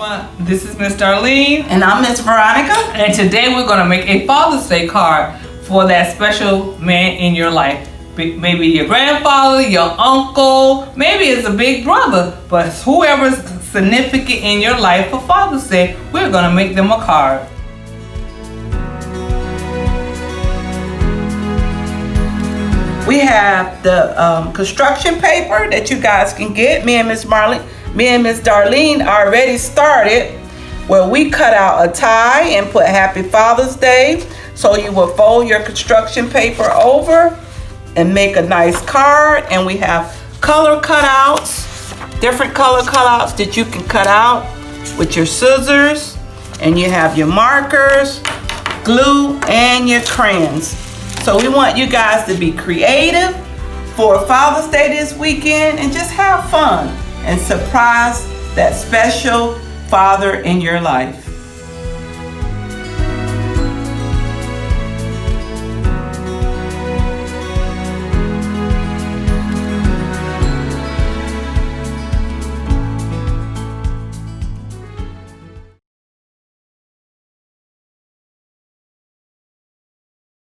everyone. This is Miss Darlene. And I'm Miss Veronica. And today we're going to make a Father's Day card for that special man in your life. Maybe your grandfather, your uncle, maybe it's a big brother, but whoever's significant in your life for Father's Day, we're going to make them a card. We have the construction paper that you guys can get. Me and Miss Darlene already started where we cut out a tie and put Happy Father's Day. So you will fold your construction paper over and make a nice card. And we have color cutouts, different color cutouts that you can cut out with your scissors. And you have your markers, glue, and your crayons. So we want you guys to be creative for Father's Day this weekend and just have fun and surprise that special father in your life.